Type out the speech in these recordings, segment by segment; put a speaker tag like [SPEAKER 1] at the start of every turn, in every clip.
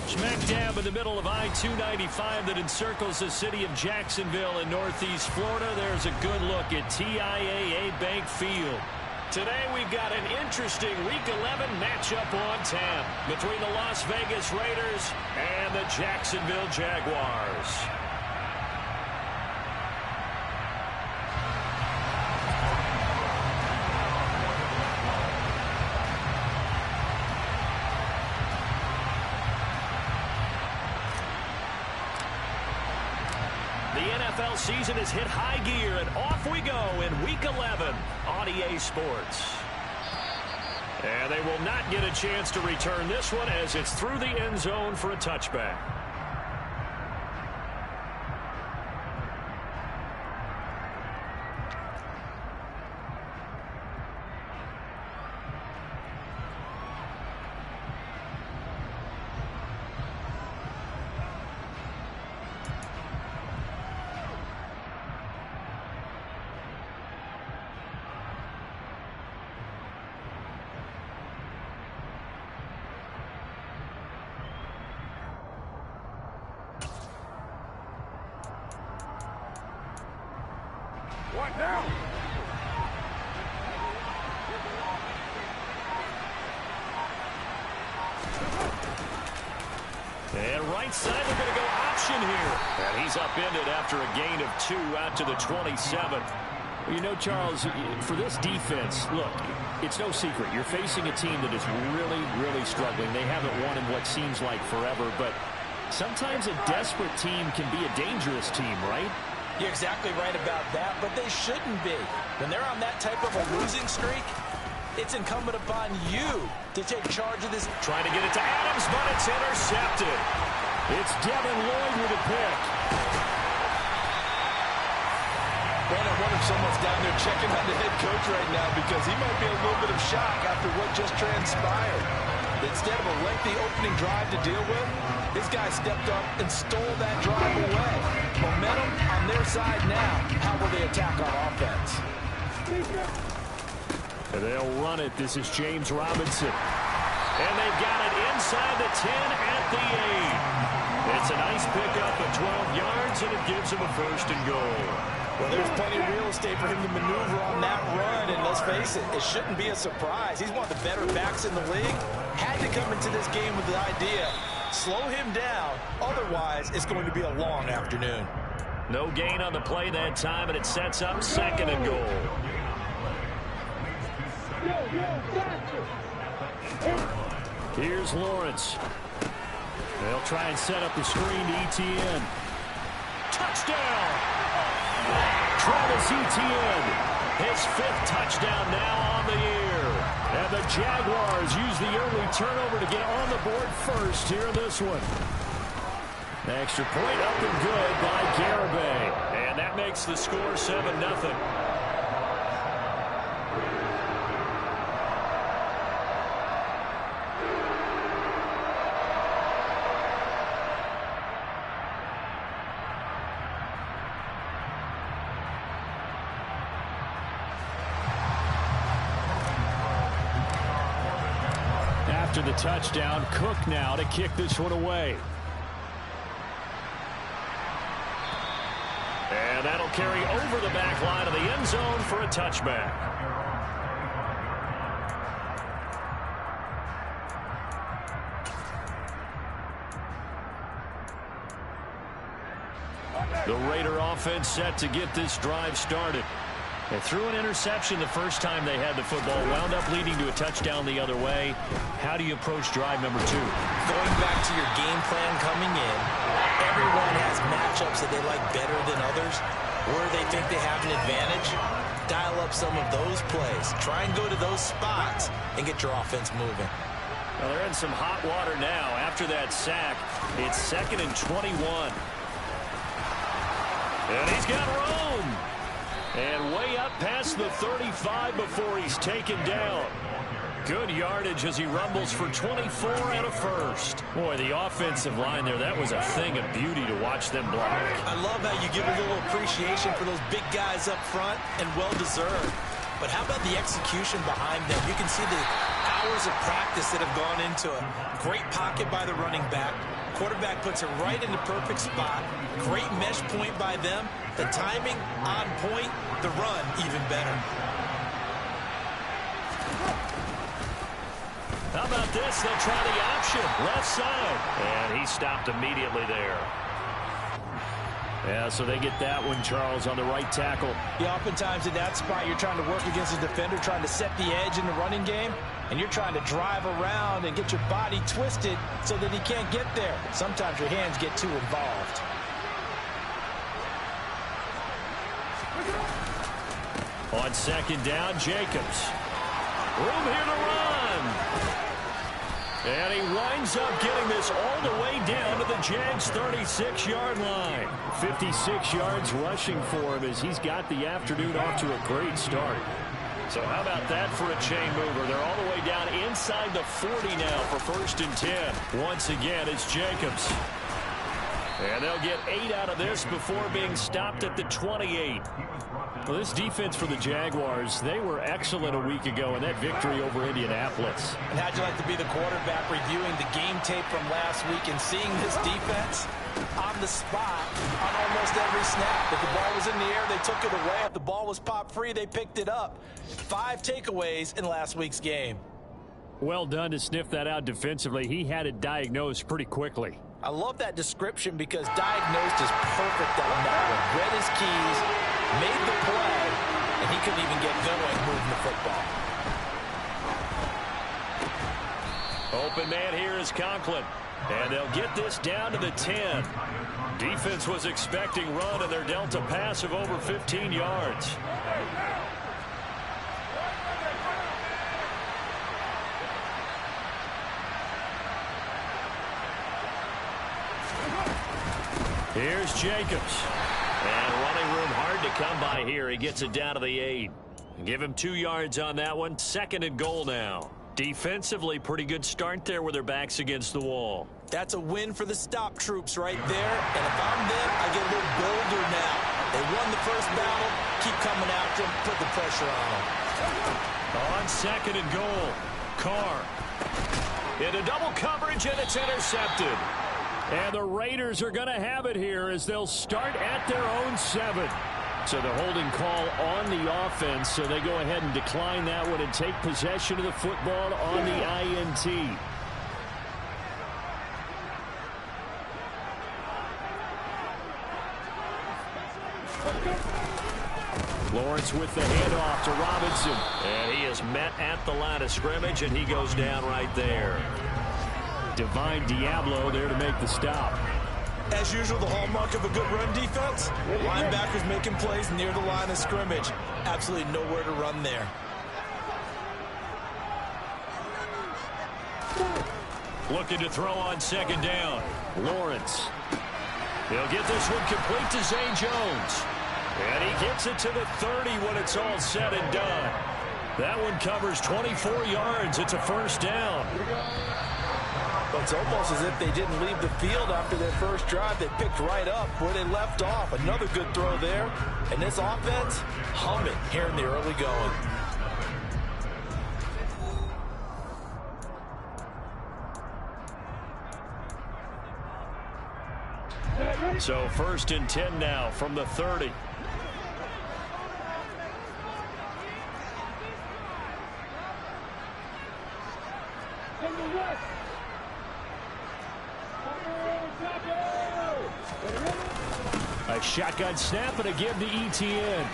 [SPEAKER 1] Smack dab in the middle of I-295 that encircles the city of Jacksonville in northeast Florida. There's a good look at TIAA Bank Field. Today we've got an interesting Week 11 matchup on tap between the Las Vegas Raiders and the Jacksonville Jaguars. The NFL season has hit high gear, and off we go in Week 11 on EA Sports. And they will not get a chance to return this one as it's through the end zone for a touchback.
[SPEAKER 2] What now?
[SPEAKER 1] And right side, they're going to go option here. And he's upended after a gain of 2 out to the 27.
[SPEAKER 3] Well, you know, Charles, for this defense, look, it's no secret. You're facing a team that is really, really struggling. They haven't won in what seems like forever, but sometimes a desperate team can be a dangerous team, right?
[SPEAKER 4] You're exactly right about that, but they shouldn't be. When they're on that type of a losing streak, it's incumbent upon you to take charge of this.
[SPEAKER 1] Trying to get it to Adams, but it's intercepted. It's Devin Lloyd with a pick.
[SPEAKER 4] Man, I wonder if someone's down there checking on the head coach right now because he might be a little bit of shock after what just transpired. Instead of a lengthy opening drive to deal with, this guy stepped up and stole that drive away. Momentum on their side now. How will they attack on offense?
[SPEAKER 1] And they'll run it. This is James Robinson. And they've got it inside the 10 at the 8. It's a nice pickup of 12 yards, and it gives him a 1st and goal.
[SPEAKER 4] Well, there's plenty of real estate for him to maneuver on that run, and let's face it, it shouldn't be a surprise. He's one of the better backs in the league. Had to come into this game with the idea, slow him down, otherwise it's going to be a long afternoon.
[SPEAKER 1] No gain on the play that time, and it sets up 2nd and goal. Here's Lawrence. They'll try and set up the screen to Etienne. Touchdown! Travis Etienne, his 5th touchdown now on the year. And the Jaguars use the early turnover to get on the board first here in this one. The extra point up and good by Garibay. And that makes the score 7-0. After the touchdown, Cook now to kick this one away. And that'll carry over the back line of the end zone for a touchback. The Raider offense set to get this drive started. They threw an interception the first time they had the football, wound up leading to a touchdown the other way. How do you approach drive number 2?
[SPEAKER 4] Going back to your game plan coming in, everyone has matchups that they like better than others, where they think they have an advantage. Dial up some of those plays. Try and go to those spots and get your offense moving.
[SPEAKER 1] Well, they're in some hot water now. After that sack, it's 2nd and 21. And he's got room. And way up past the 35 before he's taken down. Good yardage as he rumbles for 24 and a 1st. Boy, the offensive line there, that was a thing of beauty to watch them block.
[SPEAKER 4] I love how you give a little appreciation for those big guys up front, and well-deserved. But how about the execution behind them? You can see the hours of practice that have gone into it. Great pocket by the running back. Quarterback puts it right in the perfect spot. Great mesh point by them. The timing on point. The run even better.
[SPEAKER 1] How about this? They'll try the option. Left side. And he stopped immediately there. Yeah, so they get that one, Charles, on the right tackle.
[SPEAKER 4] Yeah, oftentimes in that spot, you're trying to work against a defender, trying to set the edge in the running game, and you're trying to drive around and get your body twisted so that he can't get there. Sometimes your hands get too involved.
[SPEAKER 1] On second down, Jacobs. Room here to run. And he winds up getting this all the way down to the Jags' 36-yard line. 56 yards rushing for him as he's got the afternoon off to a great start. So how about that for a chain mover? They're all the way down inside the 40 now for 1st and 10. Once again, it's Jacobs. And they'll get 8 out of this before being stopped at the 28. Well, this defense for the Jaguars, they were excellent a week ago in that victory over Indianapolis.
[SPEAKER 4] And how'd you like to be the quarterback reviewing the game tape from last week and seeing this defense on the spot on almost every snap? If the ball was in the air, they took it away. If the ball was pop free, they picked it up. 5 takeaways in last week's game.
[SPEAKER 1] Well done to sniff that out defensively. He had it diagnosed pretty quickly.
[SPEAKER 4] I love that description because diagnosed is perfect on that one. Read his keys, made the play, and he couldn't even get going moving the football.
[SPEAKER 1] Open man here is Conklin. And they'll get this down to the 10. Defense was expecting run, and they're dealt a pass of over 15 yards. Here's Jacobs. And running room hard to come by here. He gets it down to the 8. Give him 2 yards on that one. 2nd and goal now. Defensively, pretty good start there with their backs against the wall.
[SPEAKER 4] That's a win for the stop troops right there. And if I'm them, I get a little bolder now. They won the first battle. Keep coming after them. Put the pressure on them.
[SPEAKER 1] On 2nd and goal. Carr. Into double coverage, and it's intercepted. And the Raiders are going to have it here as they'll start at their own 7. So the holding call on the offense, so they go ahead and decline that one and take possession of the football on the INT. Lawrence with the handoff to Robinson. And he is met at the line of scrimmage, and he goes down right there. Divine Diablo there to make the stop.
[SPEAKER 4] As usual, the hallmark of a good run defense, linebackers making plays near the line of scrimmage. Absolutely nowhere to run there.
[SPEAKER 1] Looking to throw on 2nd down. Lawrence. He'll get this one complete to Zay Jones. And he gets it to the 30 when it's all said and done. That one covers 24 yards. It's a 1st down.
[SPEAKER 4] But it's almost as if they didn't leave the field after their first drive. They picked right up where they left off. Another good throw there. And this offense, humming here in the early going.
[SPEAKER 1] So 1st and 10 now from the 30. A shotgun snap and a give to ETN.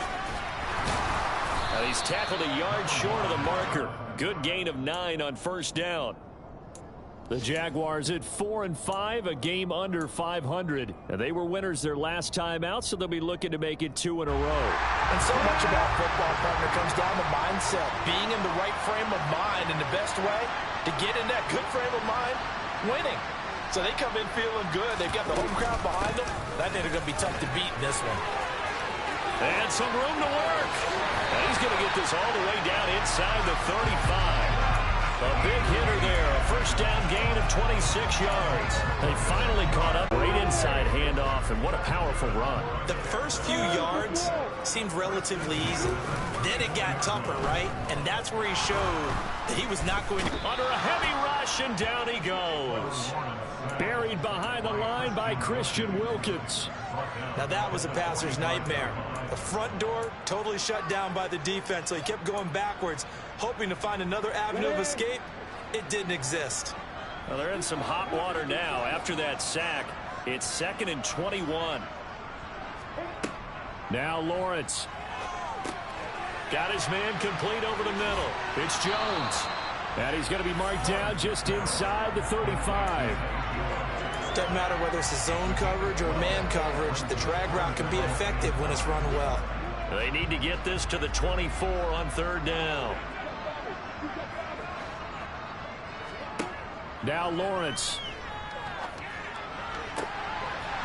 [SPEAKER 1] He's tackled a yard short of the marker. Good gain of 9 on 1st down. The Jaguars at 4-5, a game under 500. And they were winners their last time out, so they'll be looking to make it 2 in a row.
[SPEAKER 4] And so much about football, partner, comes down to mindset. Being in the right frame of mind, and the best way to get in that good frame of mind, winning. So they come in feeling good. They've got the home crowd behind them. I think they're going to be tough to beat in this one.
[SPEAKER 1] And some room to work. And he's going to get this all the way down inside the 35. A big hitter there. A 1st down gain of 26 yards. They finally caught up. Great inside handoff, and what a powerful run.
[SPEAKER 4] The first few yards
[SPEAKER 5] seemed relatively easy. Then it got tougher, right? And that's where he showed that he was not going to...
[SPEAKER 1] Under a heavy rush, and down he goes. Buried behind the line by Christian Wilkins.
[SPEAKER 5] Now that was a passer's nightmare. The front door totally shut down by the defense, so he kept going backwards, hoping to find another avenue of escape. It didn't exist.
[SPEAKER 1] Well, they're in some hot water now after that sack. It's 2nd and 21. Now Lawrence. Got his man complete over the middle. It's Jones. And he's going to be marked down just inside the 35.
[SPEAKER 5] Doesn't matter whether it's a zone coverage or man coverage, the drag route can be effective when it's run well.
[SPEAKER 1] They need to get this to the 24 on 3rd down. Now Lawrence.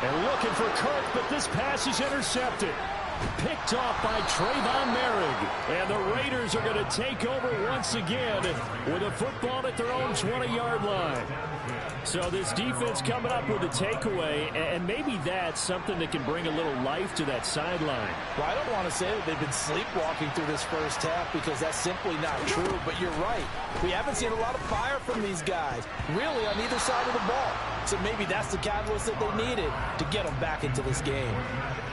[SPEAKER 1] And looking for Kirk, but this pass is intercepted. Picked off by Trayvon Merrick. And the Raiders are going to take over once again with a football at their own 20-yard line. So this defense coming up with a takeaway, and maybe that's something that can bring a little life to that sideline.
[SPEAKER 4] Well, I don't want to say that they've been sleepwalking through this first half because that's simply not true, but you're right. We haven't seen a lot of fire from these guys, really on either side of the ball. So maybe that's the catalyst that they needed to get them back into this game.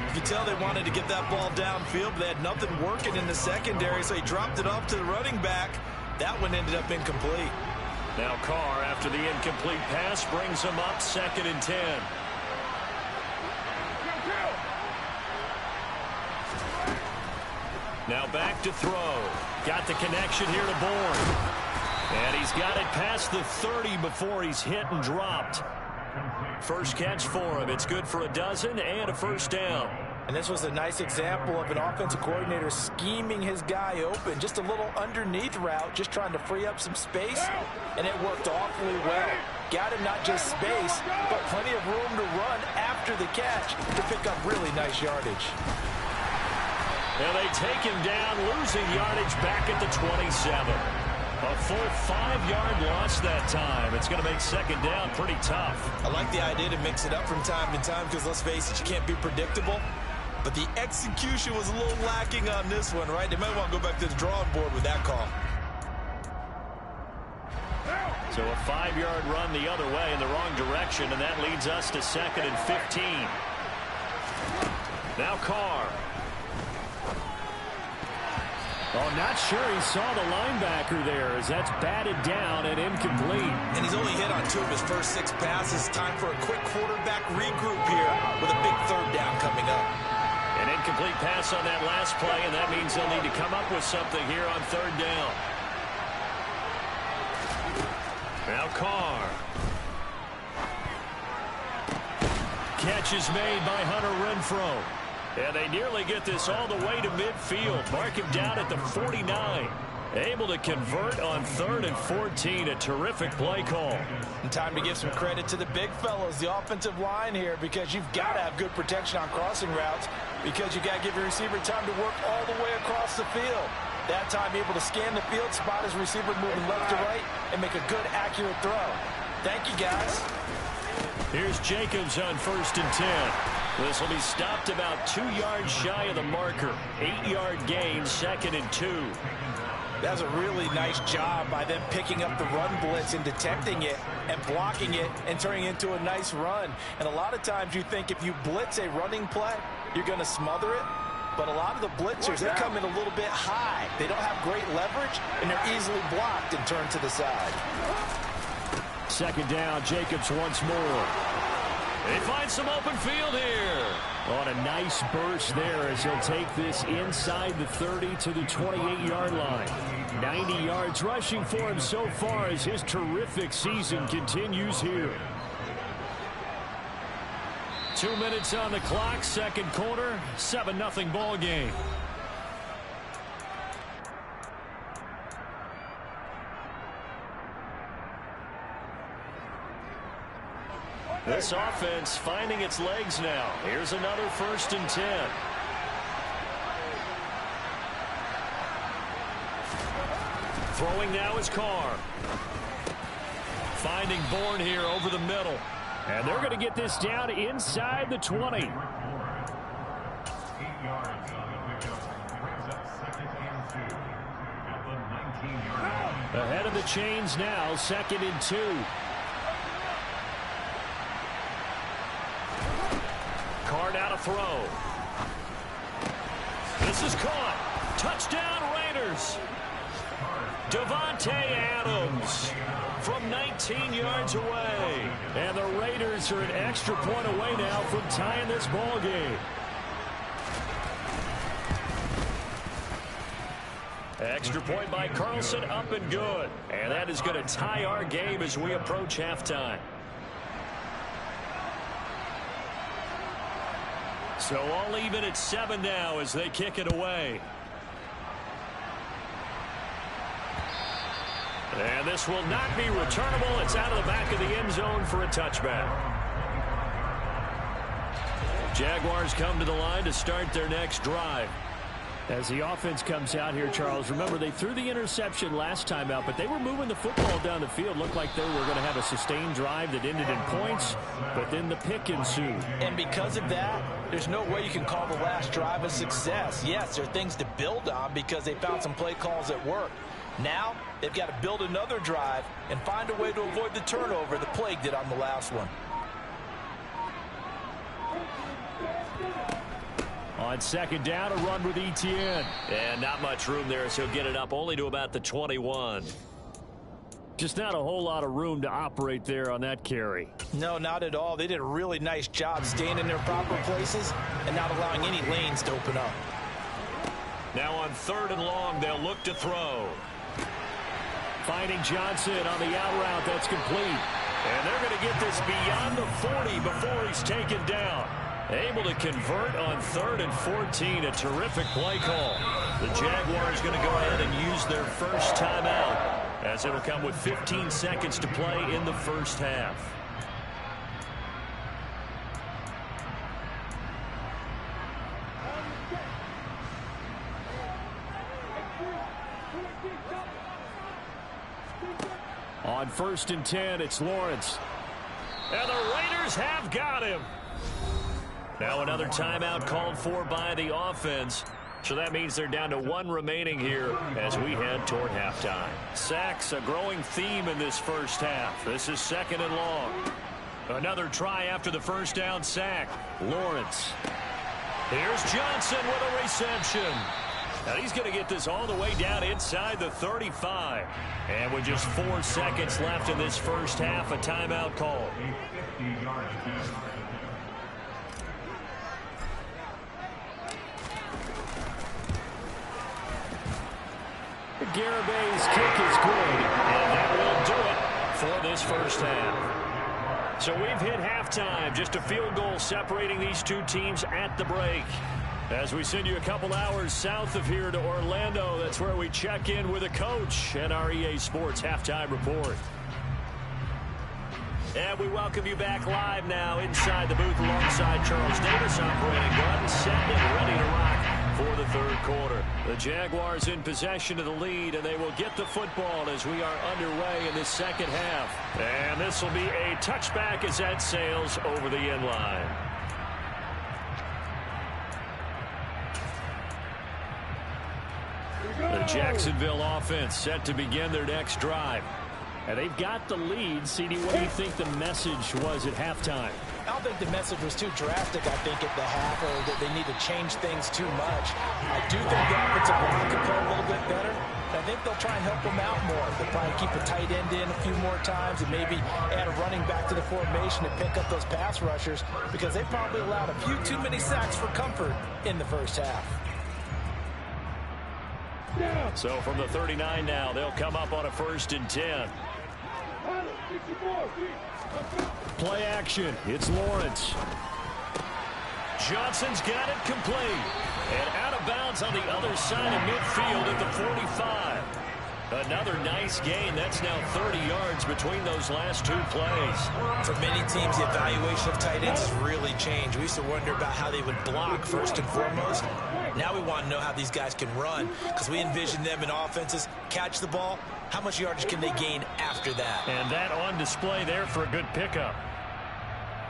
[SPEAKER 5] You can tell they wanted to get that ball downfield, but they had nothing working in the secondary, so he dropped it off to the running back. That one ended up incomplete.
[SPEAKER 1] Now Carr, after the incomplete pass, brings him up 2nd and 10. Now back to throw. Got the connection here to Bourne. And he's got it past the 30 before he's hit and dropped. First catch for him. It's good for a dozen and a first down.
[SPEAKER 5] And this was a nice example of an offensive coordinator scheming his guy open. Just a little underneath route, just trying to free up some space, and it worked awfully well. Got him not just space, but plenty of room to run after the catch to pick up really nice yardage.
[SPEAKER 1] And they take him down, losing yardage back at the 27. A full 5-yard loss that time. It's going to make 2nd down pretty tough.
[SPEAKER 5] I like the idea to mix it up from time to time because, let's face it, you can't be predictable. But the execution was a little lacking on this one, right? They might want to go back to the drawing board with that call.
[SPEAKER 1] So a 5-yard run the other way in the wrong direction, and that leads us to 2nd and 15. Now Carr. Oh, not sure he saw the linebacker there as that's batted down and incomplete.
[SPEAKER 5] And he's only hit on 2 of his first 6 passes. Time for a quick quarterback regroup here with a big 3rd down coming up.
[SPEAKER 1] An incomplete pass on that last play, and that means they'll need to come up with something here on 3rd down. Now Carr. Catch is made by Hunter Renfrow. And they nearly get this all the way to midfield. Mark him down at the 49. Able to convert on 3rd and 14. A terrific play call.
[SPEAKER 5] And time to give some credit to the big fellows, the offensive line here, because you've got to have good protection on crossing routes, because you got to give your receiver time to work all the way across the field. That time able to scan the field, spot his receiver moving left to right, and make a good, accurate throw. Thank you, guys.
[SPEAKER 1] Here's Jacobs on 1st and 10. This will be stopped about 2 yards shy of the marker. 8-yard gain, 2nd and 2.
[SPEAKER 5] That's a really nice job by them picking up the run blitz and detecting it and blocking it and turning it into a nice run. And a lot of times you think if you blitz a running play, you're going to smother it. But a lot of the blitzers, they come in a little bit high. They don't have great leverage, and they're easily blocked and turned to the side.
[SPEAKER 1] 2nd down, Jacobs once more. They find some open field here. On a nice burst there as he'll take this inside the 30 to the 28-yard line. 90 yards rushing for him so far as his terrific season continues here. 2 minutes on the clock, 2nd quarter, 7-0 ball game. This offense finding its legs now. Here's another 1st and 10. Throwing now is Carr. Finding Bourne here over the middle. And they're going to get this down inside the 20.
[SPEAKER 3] Ahead of the chains now, 2nd and 2. Card out a throw. This is caught. Touchdown Raiders. Davante Adams from 19 yards away. And the Raiders are an extra point away now from tying this ball game. Extra point by Carlson, up and good. And that is going to tie our game as we approach halftime. So all even at 7 now as they kick it away. And this will not be returnable. It's out of the back of the end zone for a touchback. Jaguars come to the line to start their next drive. As the offense comes out here, Charles, remember they threw the interception last time out, but they were moving the football down the field. Looked like they were going to have a sustained drive that ended in points, but then the pick ensued.
[SPEAKER 5] And because of that, there's no way you can call the last drive a success. Yes, there are things to build on because they found some play calls that work. Now, they've got to build another drive and find a way to avoid the turnover the plague did on the last one.
[SPEAKER 3] On 2nd down, a run with Etienne.
[SPEAKER 1] And not much room there, so he'll get it up only to about the 21.
[SPEAKER 3] Just not a whole lot of room to operate there on that carry.
[SPEAKER 5] No, not at all. They did a really nice job staying in their proper places and not allowing any lanes to open up.
[SPEAKER 1] Now on 3rd and long, they'll look to throw.
[SPEAKER 3] Finding Johnson on the out route. That's complete.
[SPEAKER 1] And they're going to get this beyond the 40 before he's taken down. Able to convert on 3rd and 14. A terrific play call. The Jaguars going to go ahead and use their first timeout, as it'll come with 15 seconds to play in the first half.
[SPEAKER 3] On 1st and 10, it's Lawrence.
[SPEAKER 1] And the Raiders have got him. Now another timeout called for by the offense. So that means they're down to 1 remaining here as we head toward halftime. Sacks, a growing theme in this first half. This is 2nd and long. Another try after the first down sack. Lawrence. Here's Johnson with a reception. Now he's going to get this all the way down inside the 35. And with just 4 seconds left in this first half, a timeout call.
[SPEAKER 3] Garabay's kick is good,
[SPEAKER 1] and that will do it for this first half. So we've hit halftime, just a field goal separating these two teams at the break. As we send you a couple hours south of here to Orlando, that's where we check in with a coach and our EA Sports halftime report. And we welcome you back live now inside the booth alongside Charles Davis, operating gun, set and ready to rock for the 3rd quarter. The Jaguars in possession of the lead, and they will get the football as we are underway in the 2nd half. And this will be a touchback as that sails over the end line. The Jacksonville offense set to begin their next drive.
[SPEAKER 3] And they've got the lead. CD, what do you think the message was at halftime?
[SPEAKER 5] I don't think the message was too drastic, I think, at the half, or that they need to change things too much. I do think the offensive line could play a little bit better. I think they'll try and help them out more. They'll probably keep a tight end in a few more times and maybe add a running back to the formation to pick up those pass rushers, because they probably allowed a few too many sacks for comfort in the first half.
[SPEAKER 1] So from the 39 now, they'll come up on a 1st and 10.
[SPEAKER 3] Play action. It's Lawrence.
[SPEAKER 1] Johnson's got it complete. And out of bounds on the other side of midfield at the 45. Another nice gain. That's now 30 yards between those last 2 plays.
[SPEAKER 5] For many teams, the evaluation of tight ends has really changed. We used to wonder about how they would block first and foremost. Now we want to know how these guys can run, because we envision them in offenses catch the ball. How much yardage can they gain after that?
[SPEAKER 1] And that on display there for a good pickup.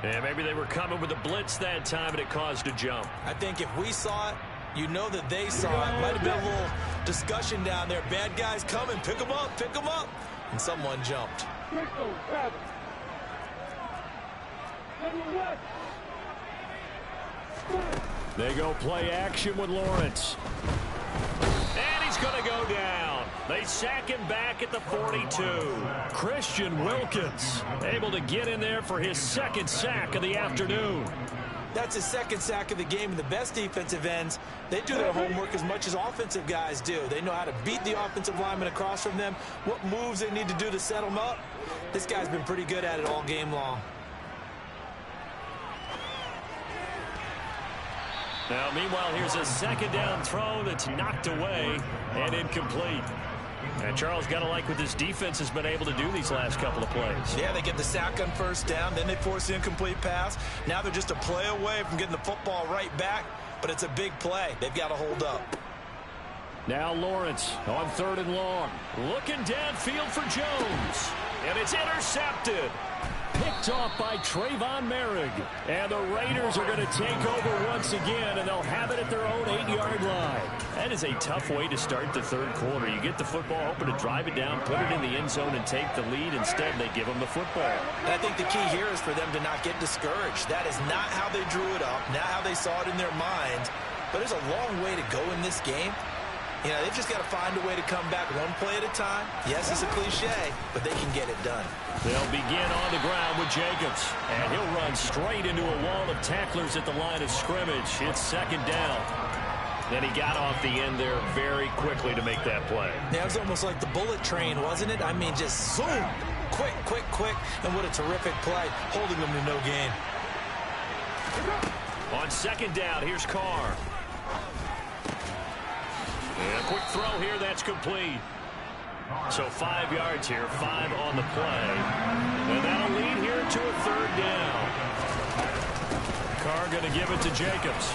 [SPEAKER 1] And maybe they were coming with a blitz that time and it caused a jump.
[SPEAKER 5] I think if we saw it, you know that they saw it. Might have been a little discussion down there. Bad guys coming. Pick them up. Pick them up. And someone jumped.
[SPEAKER 1] They go play action with Lawrence. And he's going to go down. They sack him back at the 42. Christian Wilkins able to get in there for his second sack of the afternoon.
[SPEAKER 5] That's his second sack of the game. And the best defensive ends, they do their homework as much as offensive guys do. They know how to beat the offensive lineman across from them, what moves they need to do to set them up. This guy's been pretty good at it all game long.
[SPEAKER 1] Now, meanwhile, here's a second down throw that's knocked away and incomplete. And Charles, got to like what this defense has been able to do these last couple of plays.
[SPEAKER 5] Yeah, they get the sack on first down, then they force the incomplete pass. Now they're just a play away from getting the football right back, but it's a big play. They've got to hold up.
[SPEAKER 1] Now Lawrence on 3rd and long. Looking downfield for Jones. And it's intercepted. Picked off by Trayvon Merrick. And the Raiders are going to take over once again, and they'll have it at their own 8-yard line. That is a tough way to start the third quarter. You get the football, hoping to drive it down, put it in the end zone, and take the lead. Instead, they give them the football.
[SPEAKER 5] And I think the key here is for them to not get discouraged. That is not how they drew it up, not how they saw it in their minds. But there's a long way to go in this game. You know, they've just got to find a way to come back one play at a time. Yes, it's a cliche, but they can get it done.
[SPEAKER 1] They'll begin on the ground with Jacobs. And he'll run straight into a wall of tacklers at the line of scrimmage. It's second down. Then he got off the end there very quickly to make that play.
[SPEAKER 5] Yeah, it was almost like the bullet train, wasn't it? I mean, just zoom. Quick, quick, quick. And what a terrific play, holding them to no gain.
[SPEAKER 1] On second down, here's Carr. And a quick throw here, that's complete. So 5 yards here, 5 on the play. And that'll lead here to a third down. Carr going to give it to Jacobs.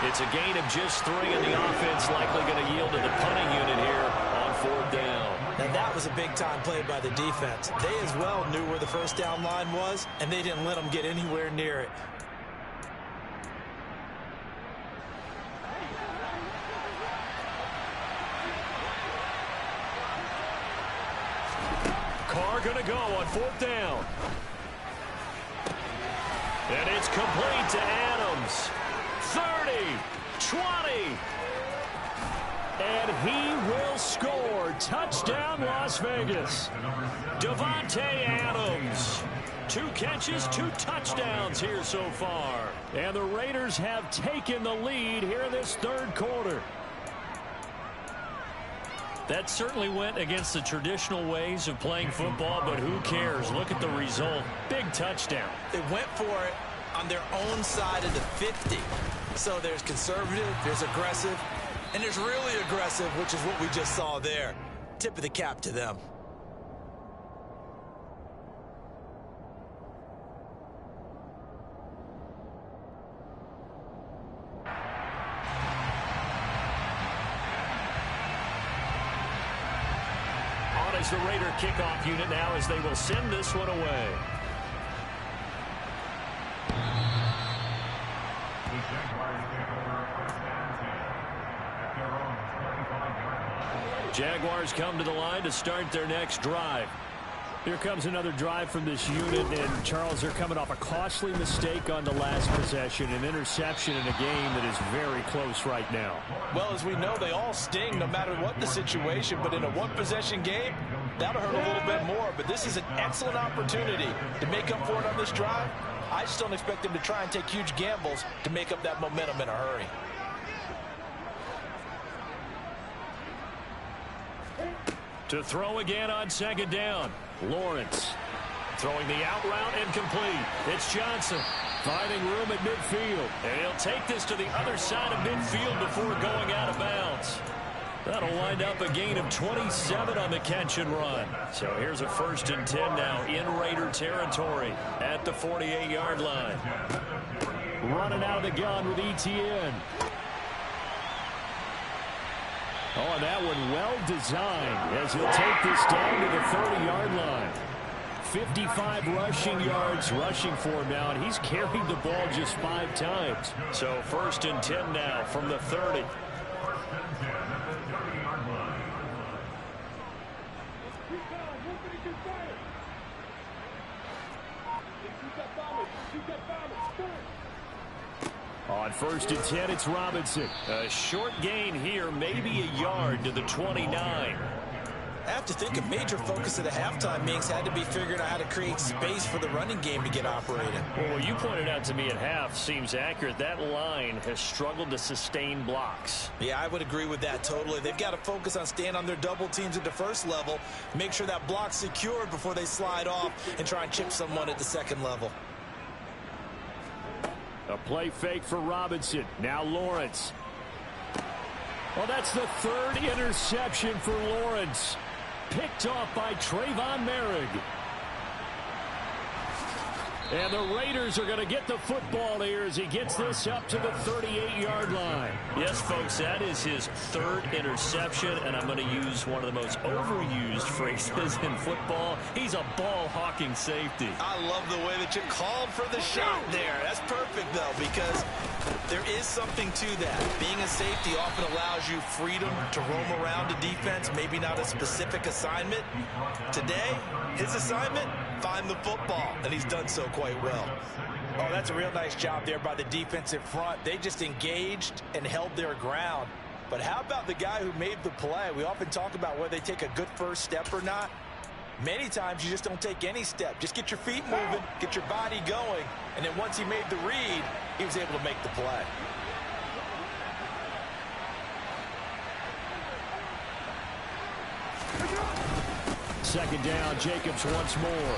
[SPEAKER 1] It's a gain of just 3, and the offense likely going to yield to the punting unit here on 4th down.
[SPEAKER 5] Now that was a big-time play by the defense. They as well knew where the first down line was, and they didn't let them get anywhere near it.
[SPEAKER 1] Carr going to go on 4th down. And it's complete to Adams. 30, 20. And he will score. Touchdown, Las Vegas. Davante Adams. 2 catches, 2 touchdowns here so far. And the Raiders have taken the lead here in this third quarter. That certainly went against the traditional ways of playing football, but who cares? Look at the result. Big touchdown.
[SPEAKER 5] They went for it on their own side of the 50. So there's conservative, there's aggressive, and there's really aggressive, which is what we just saw there. Tip of the cap to them.
[SPEAKER 1] Is the Raider kickoff unit now as they will send this one away. Jaguars come to the line to start their next drive. Here comes another drive from this unit, and Charles, they're coming off a costly mistake on the last possession, an interception in a game that is very close right now.
[SPEAKER 5] Well, as we know, they all sting no matter what the situation, but in a one-possession game, that'll hurt a little bit more. But this is an excellent opportunity to make up for it on this drive. I just don't expect them to try and take huge gambles to make up that momentum in a hurry.
[SPEAKER 1] To throw again on second down. Lawrence throwing the out route incomplete. It's Johnson finding room at midfield. And he'll take this to the other side of midfield before going out of bounds. That'll wind up a gain of 27 on the catch and run. So here's a 1st and 10 now in Raider territory at the 48-yard line. Running out of the gun with ETN. Oh, and that one well designed as he'll take this down to the 30-yard line. 55 rushing yards rushing for him now, and he's carried the ball just 5 times. So 1st and 10 now from the 30. On 1st and 10, it's Robinson. A short gain here, maybe a yard to the 29.
[SPEAKER 5] I have to think a major focus of the halftime meetings had to be figuring out how to create space for the running game to get operating.
[SPEAKER 1] Well, what you pointed out to me at half seems accurate. That line has struggled to sustain blocks.
[SPEAKER 5] Yeah, I would agree with that totally. They've got to focus on staying on their double teams at the first level, make sure that block's secured before they slide off and try and chip someone at the second level.
[SPEAKER 1] A play fake for Robinson. Now Lawrence. Well, that's the 3rd interception for Lawrence. Picked off by Trayvon Merrick. And the Raiders are going to get the football here as he gets this up to the 38-yard line. Yes, folks, that is his 3rd interception, and I'm going to use one of the most overused phrases in football. He's a ball-hawking safety.
[SPEAKER 5] I love the way that you called for the shot there. That's perfect, though, because there is something to that. Being a safety often allows you freedom to roam around the defense, maybe not a specific assignment. Today, his assignment, find the football, and he's done so quite well. Oh, that's a real nice job there by the defensive front. They just engaged and held their ground. But how about the guy who made the play? We often talk about whether they take a good first step or not. Many times you just don't take any step. Just get your feet moving, get your body going, and then once he made the read, he was able to make the play.
[SPEAKER 1] Second down, Jacobs once more.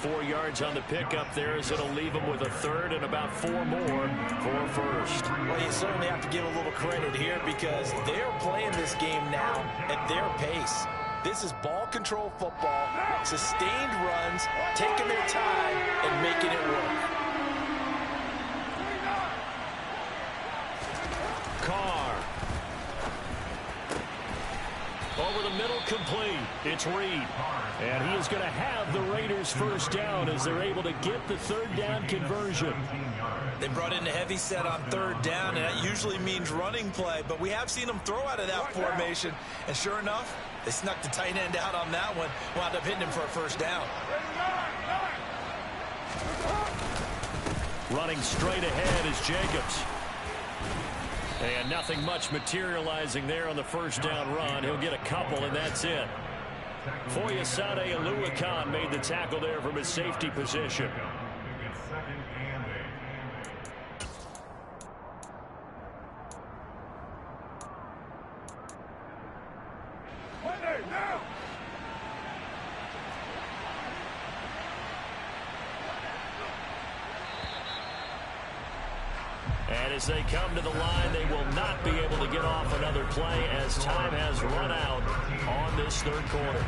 [SPEAKER 1] 4 yards on the pickup there as it'll leave him with a 3rd and about 4 more for first.
[SPEAKER 5] Well, you certainly have to give a little credit here because they're playing this game now at their pace. This is ball control football, sustained runs, taking their time and making it work.
[SPEAKER 1] Carr. Over the middle, complete. It's Reed. And he is going to have the Raiders first down as they're able to get the 3rd down conversion.
[SPEAKER 5] They brought in a heavy set on 3rd down, and that usually means running play. But we have seen them throw out of that formation. And sure enough, they snuck the tight end out on that one. Wound up hitting him for a first down.
[SPEAKER 1] Running straight ahead is Jacobs. And nothing much materializing there on the first down run. He'll get a couple, and that's it. Foyesade Oluwakan made the tackle there from his safety position. And as they come to the line, they will not be able to get off another play as time has run out on this 3rd quarter.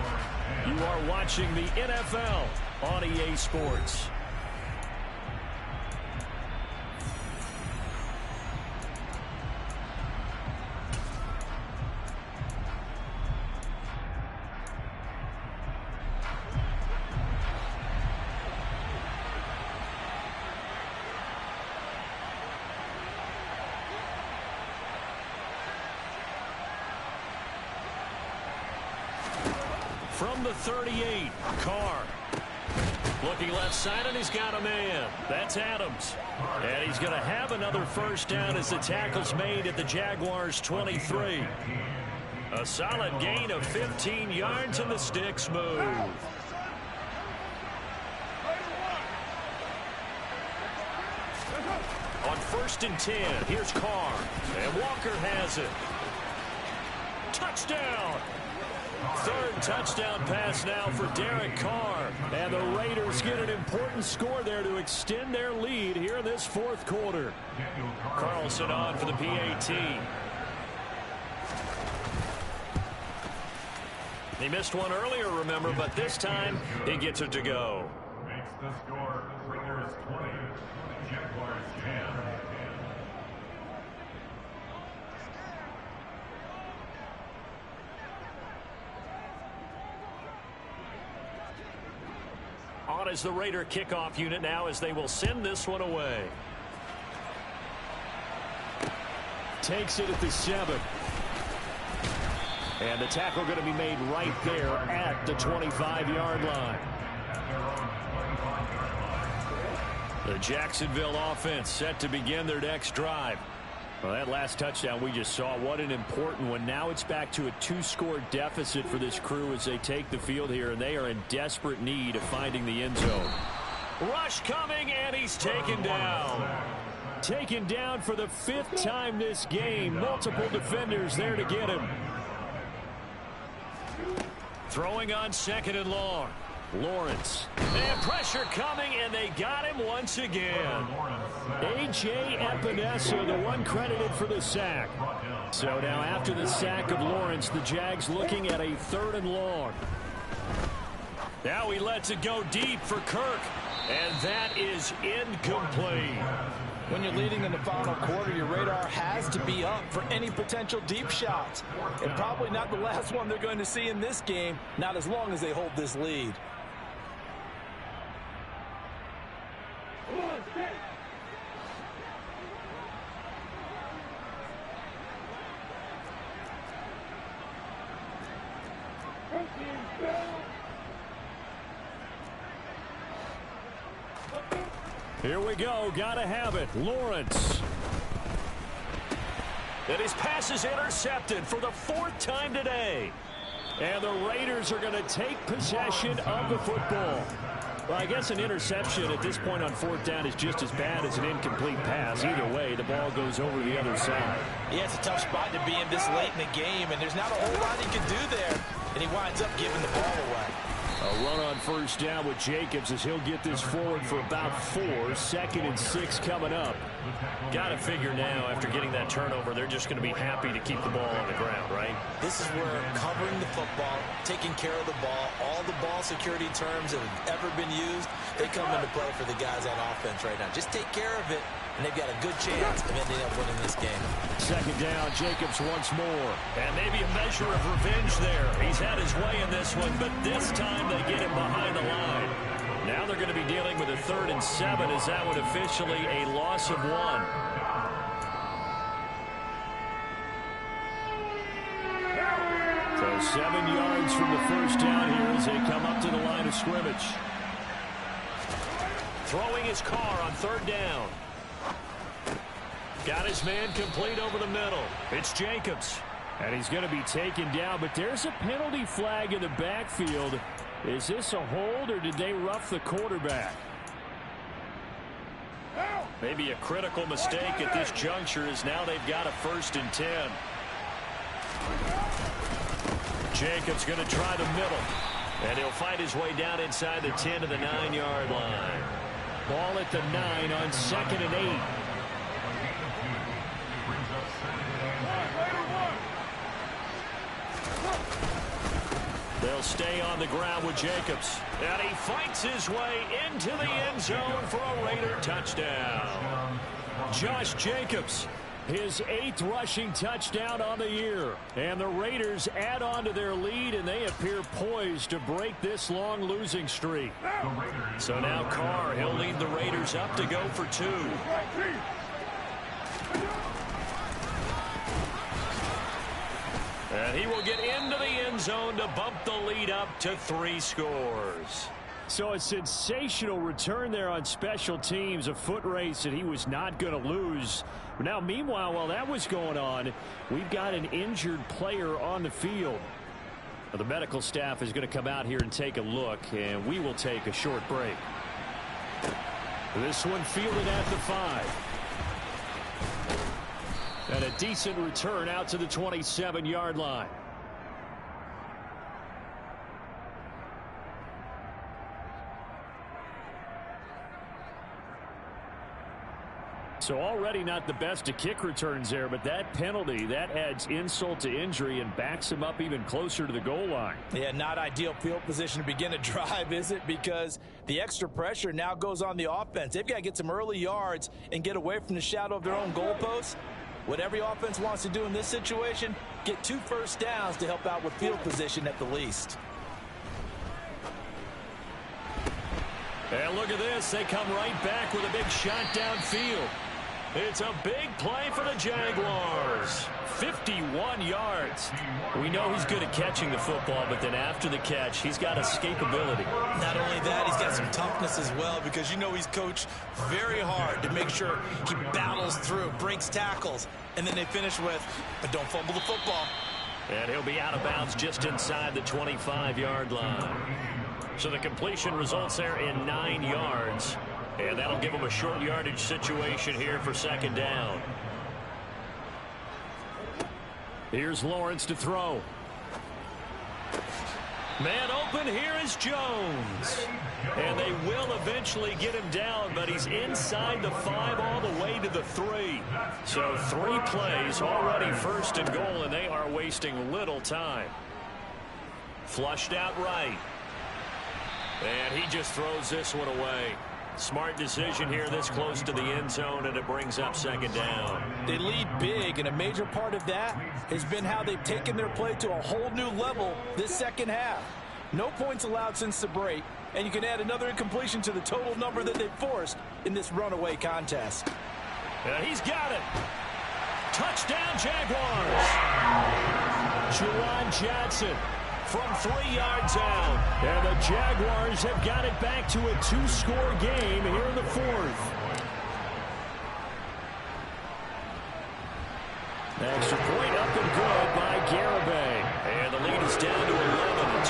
[SPEAKER 1] You are watching the NFL on EA Sports. From the 38, Carr. Looking left side, and he's got a man. That's Adams. And he's going to have another first down as the tackle's made at the Jaguars' 23. A solid gain of 15 yards, and the sticks move. On 1st and 10, here's Carr. And Walker has it. Touchdown! 3rd touchdown pass now for Derek Carr. And the Raiders get an important score there to extend their lead here in this 4th quarter. Carlson on for the PAT. He missed one earlier, remember, but this time he gets it to go.
[SPEAKER 2] Makes the score Raiders 20, Jaguars 10.
[SPEAKER 1] On as the Raider kickoff unit now as they will send this one away.
[SPEAKER 3] takes it at the 7. And the tackle going to be made right there at the 25-yard line. The Jacksonville offense set to begin their next drive. Well, that last touchdown we just saw, what an important one. Now it's back to a 2-score deficit for this crew as they take the field here, and they are in desperate need of finding the end zone. Rush coming, and he's taken down. Taken down for the 5th time this game. Multiple defenders there to get him. Throwing on 2nd and long. Lawrence. And pressure coming, and they got him once again. A.J. Epinesa, the one credited for the sack. So now after the sack of Lawrence, the Jags looking at a 3rd and long. Now he lets it go deep for Kirk. And that is incomplete.
[SPEAKER 5] When you're leading in the final quarter, your radar has to be up for any potential deep shots. And probably not the last one they're going to see in this game, not as long as they hold this lead.
[SPEAKER 3] Here we go. Gotta have it. Lawrence. And his pass is intercepted for the 4th time today. And the Raiders are going to take possession of the football. Well, I guess an interception at this point on 4th down is just as bad as an incomplete pass. Either way, the ball goes over the other side.
[SPEAKER 5] Yeah, it's a tough spot to be in this late in the game, and there's not a whole lot he can do there. And he winds up giving the ball away.
[SPEAKER 3] A run on 1st down with Jacobs as he'll get this forward for about 4. 2nd and 6 coming up.
[SPEAKER 1] Got to figure now, after getting that turnover, they're just going to be happy to keep the ball on the ground, right?
[SPEAKER 5] This is where covering the football, taking care of the ball, all the ball security terms that have ever been used, they come into play for the guys on offense right now. Just take care of it, and they've got a good chance of ending up winning this game.
[SPEAKER 3] 2nd down, Jacobs once more.
[SPEAKER 1] And maybe a measure of revenge there. He's had his way in this one, but this time they get him behind the line. Now they're going to be dealing with a 3rd and 7 as that one officially a loss of 1.
[SPEAKER 3] So 7 yards from the 1st down here as they come up to the line of scrimmage.
[SPEAKER 1] Throwing his car on 3rd down. Got his man complete over the middle. It's Jacobs.
[SPEAKER 3] And he's going to be taken down, but there's a penalty flag in the backfield. Is this a hold, or did they rough the quarterback?
[SPEAKER 1] Maybe a critical mistake at this juncture as now they've got a 1st and 10. Jacobs going to try the middle. And he'll find his way down inside the 10 to the 9-yard line.
[SPEAKER 3] Ball at the 9 on 2nd and 8.
[SPEAKER 1] They'll stay on the ground with Jacobs. And he fights his way into the end zone for a Raider touchdown.
[SPEAKER 3] Josh Jacobs, his 8th rushing touchdown on the year. And the Raiders add on to their lead, and they appear poised to break this long losing streak.
[SPEAKER 1] So now Carr, he'll lead the Raiders up to go for 2. And he will get into the end zone to bump the lead up to 3 scores.
[SPEAKER 3] So a sensational return there on special teams, a foot race that he was not going to lose. Now, meanwhile, while that was going on, we've got an injured player on the field. Now, the medical staff is going to come out here and take a look, and we will take a short break. This one fielded at the 5. And a decent return out to the 27-yard line. So already not the best of kick returns there, but that penalty, that adds insult to injury and backs him up even closer to the goal line.
[SPEAKER 5] Yeah, not ideal field position to begin a drive, is it? Because the extra pressure now goes on the offense. They've got to get some early yards and get away from the shadow of their own goalposts. What every offense wants to do in this situation, get 2 first downs to help out with field position at the least.
[SPEAKER 1] And look at this. They come right back with a big shot downfield. It's a big play for the Jaguars. 51 yards. We know he's good at catching the football, but then after the catch, he's got escapability.
[SPEAKER 5] Not only that, he's got some toughness as well, because you know he's coached very hard to make sure he battles through, breaks tackles, and then they finish with, but don't fumble the football.
[SPEAKER 1] And he'll be out of bounds just inside the 25-yard line. So the completion results there in 9 yards. And that'll give him a short yardage situation here for second down. Here's Lawrence to throw. Man open, here is Jones. And they will eventually get him down, but he's inside the 5 all the way to the 3. So 3 plays, already first and goal, and they are wasting little time. Flushed out right. And he just throws this one away. Smart decision here this close to the end zone, and it brings up second down.
[SPEAKER 5] They lead big, and a major part of that has been how they've taken their play to a whole new level this second half. No points allowed since the break, and you can add another incompletion to the total number that they've forced in this runaway contest.
[SPEAKER 1] And he's got it. Touchdown, Jaguars. Juwan Johnson from 3 yards out. And the Jaguars have got it back to a 2-score game here in the 4th. Extra point up and good by Garibay. And the lead is down to 11 at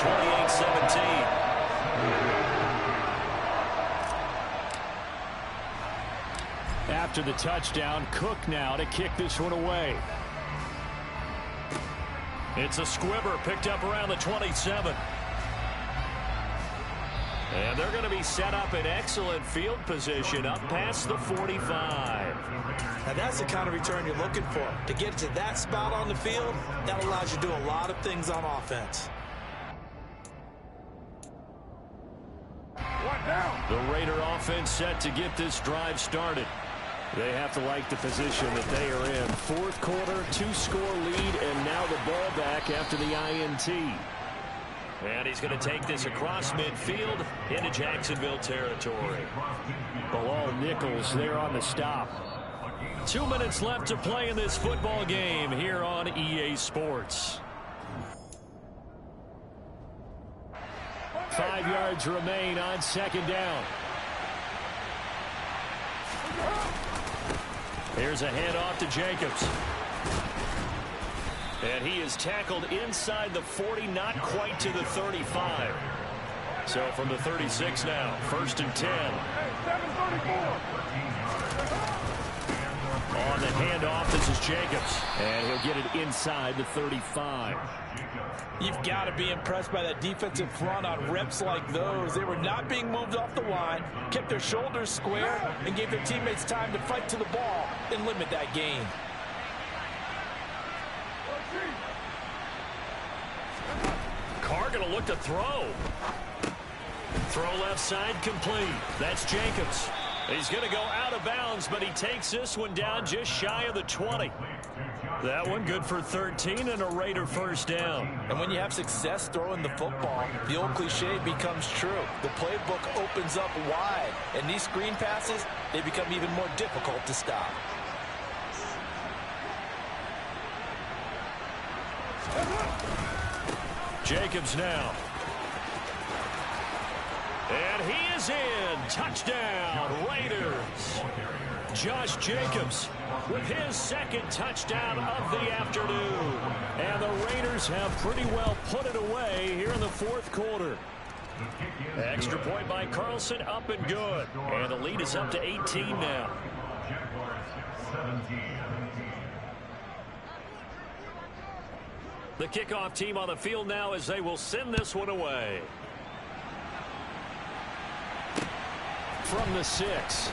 [SPEAKER 1] 28-17. After the touchdown, Cook now to kick this one away. It's a squibber picked up around the 27. And they're going to be set up in excellent field position up past the 45.
[SPEAKER 5] Now that's the kind of return you're looking for. To get to that spot on the field, that allows you to do a lot of things on offense.
[SPEAKER 1] The Raider offense set to get this drive started. They have to like the position that they are in. 4th quarter, 2-score lead, and now the ball back after the INT. And he's going to take this across midfield into Jacksonville territory. Bilal Nichols there on the stop. 2 minutes left to play in this football game here on EA Sports. 5 yards remain on second down. Here's a handoff to Jacobs. And he is tackled inside the 40, not quite to the 35. So from the 36 now, 1st and 10. On the handoff, this is Jacobs. And he'll get it inside the 35.
[SPEAKER 5] You've got to be impressed by that defensive front on reps like those. They were not being moved off the line, kept their shoulders square, and gave their teammates time to fight to the ball and limit that gain.
[SPEAKER 1] Carr going to look to throw. Throw left side complete. That's Jacobs. He's going to go out of bounds, but he takes this one down just shy of the 20. That one good for 13 and a Raider first down.
[SPEAKER 5] And when you have success throwing the football, the old cliche becomes true. The playbook opens up wide, and these screen passes, they become even more difficult to stop.
[SPEAKER 1] Jacobs now. And he is in. Touchdown, Raiders. Josh Jacobs with his 2nd touchdown of the afternoon. And the Raiders have pretty well put it away here in the 4th quarter. Extra point by Carlson, up and good. And the lead is up to 18 now. The kickoff team on the field now as they will send this one away. From the 6.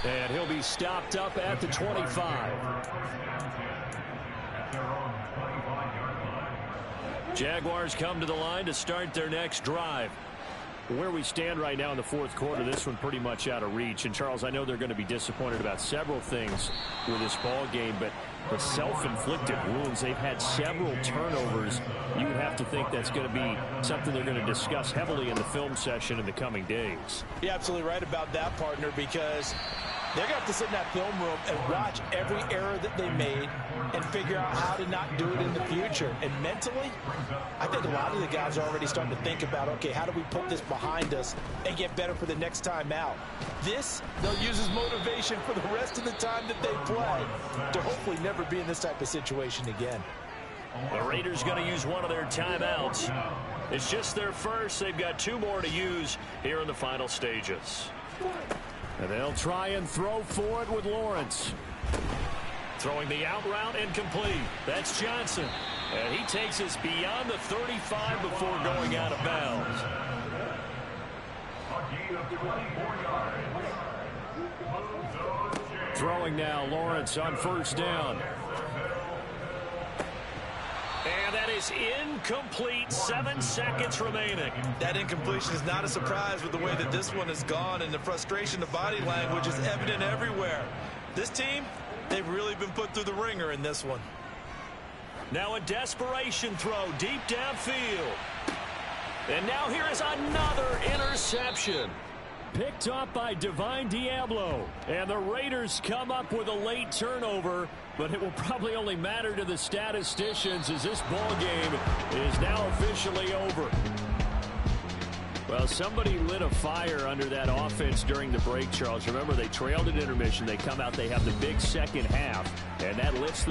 [SPEAKER 1] And he'll be stopped up at the 25. Jaguars come to the line to start their next drive.
[SPEAKER 3] Where we stand right now in the fourth quarter, this one pretty much out of reach. And, Charles, I know they're going to be disappointed about several things with this ball game, but the self-inflicted wounds, they've had several turnovers. You would have to think that's going to be something they're going to discuss heavily in the film session in the coming days.
[SPEAKER 5] You're absolutely right about that, partner, because they're going to have to sit in that film room and watch every error that they made and figure out how to not do it in the future. And mentally, I think a lot of the guys are already starting to think about, okay, how do we put this behind us and get better for the next time out? This, they'll use as motivation for the rest of the time that they play to hopefully never be in this type of situation again.
[SPEAKER 1] The Raiders going to use one of their timeouts. It's just their first. They've got 2 more to use here in the final stages.
[SPEAKER 3] And they'll try and throw for it with Lawrence.
[SPEAKER 1] Throwing the out route incomplete. That's Johnson. And he takes us beyond the 35 before going out of bounds.
[SPEAKER 3] Throwing now, Lawrence on first down.
[SPEAKER 1] And that is incomplete. 7 seconds remaining.
[SPEAKER 4] That incompletion is not a surprise with the way that this one has gone, and the frustration, the body language is evident everywhere. This team, they've really been put through the ringer in this one.
[SPEAKER 1] Now a desperation throw deep downfield. And now here is another interception.
[SPEAKER 3] Picked off by Divine Diablo. And the Raiders come up with a late turnover, but it will probably only matter to the statisticians as this ball game is now officially over. Well, somebody lit a fire under that offense during the break, Charles. Remember, they trailed at intermission. They come out, they have the big second half, and that lifts them